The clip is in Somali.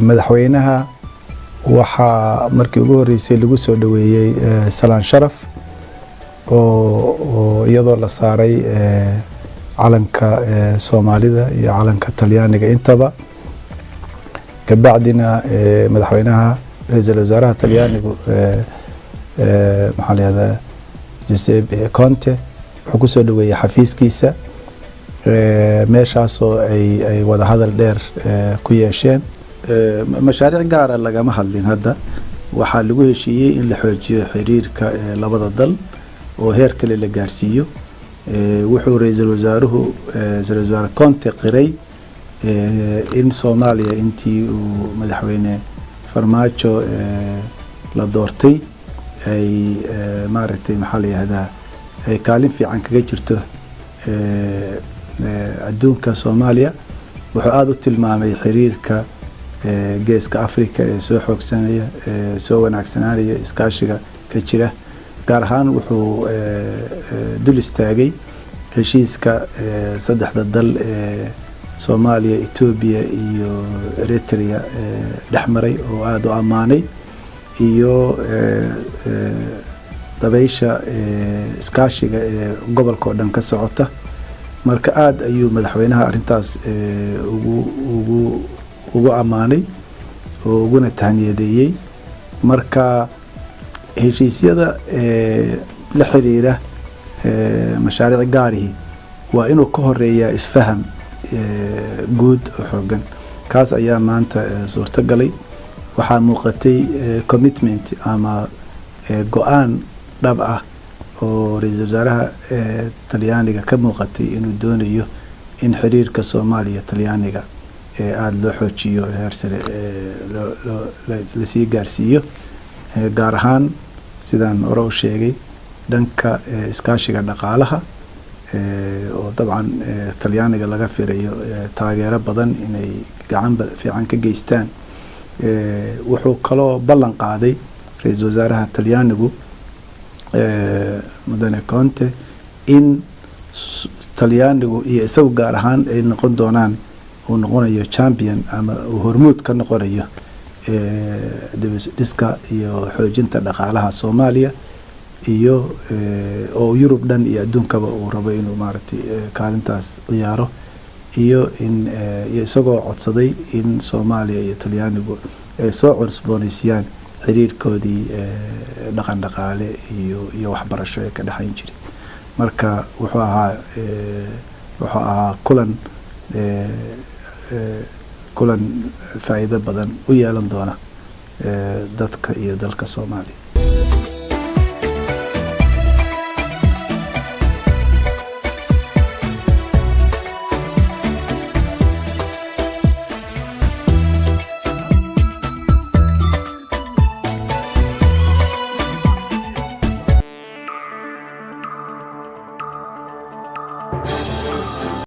madaxweynaha waxaa markii ugu horeysay lagu soo dhaweeyay salaan sharaf oo iyadoo la saaray calanka Soomaalida iyo calanka Talyaaniga intaba kabacdina madaxweynaha ra'iisul wasaaraha Talyaanigu maxaa la yiraahdaa Giuseppe Conte wuxuu ku soo dhaweeyay xafiiskiisa meeshaas oo ay wada hadal dheer ku yeesheen mashaariic gaar ah lagama hadlin hadda waxaa lagu heshiiyay in la xoojiyo xiriirka labada dal oo heer kale la gaarsiiyo wuxuu ra'iisul wasaare Conte qiray in Soomaaliya intii uu madaxweyne Farmaajo la doortay ay maaragtay maxaa la yiraahdaa ay kaalin fiican kaga jirto adduunka Soomaaliya wuxuu aad u tilmaamay xiriirka geeska Afrika ee soo xoogsanaya soo wanaagsanaya iskaashiga ka jira gaar ahaan wuxuu dul istaagay heshiiska saddexda dal ee Soomaaliya, Ethiopia iyo Eritrea dhexmaray oo aad u amaanay iyo dabaysha iskaashiga ee gobolka oo dhan ka socota marka aad ayuu madaxweynaha arintaas ugu amaanay oo uguna tahniyadeeyay marka heshiisyada la xiriira mashaariic gaari waa inuu ka horeeyaa isfaham guud oo xoogan kaas ayaa maanta suurta galay waxaa muuqatay commitment ama go'aan dhab ah oo ra'iisul wasaaraha Talyaaniga ka muuqatay inuu doonayo in xiriirka Soomaaliya Talyaaniga aad loo xoojiyo heer sare la sii gaarsiiyo gaar ahaan sidaan hore u sheegay dhanka iskaashiga dhaqaalaha oo dabcan Talyaaniga laga filayo taageero badan inay gacan fiican ka geystaan wuxuu kaloo ballan qaaday ra'iisul wasaaraha Talyaanigu mudane Conte in Talyaanigu iyo isagu gaar ahaan ay noqon doonaan uu noqonayo champion ama uu hormuud ka noqonayo dhiska iyo xoojinta dhaqaalaha Soomaaliya iyo oo Yurub dhan iyo adduunkaba uu rabo inuu maaragtay kaalintaas ciyaaro iyo in isagoo codsaday in Soomaaliya iyo Talyaanigu ay soo cusboonaysiiyaan xiriirkoodii dhaqan dhaqaale iyo waxbarasho ee ka dhaxayn jiray marka wuxuu ahaa kulan faa'iido badan u yeelan doona dadka iyo dalka Soomaaliya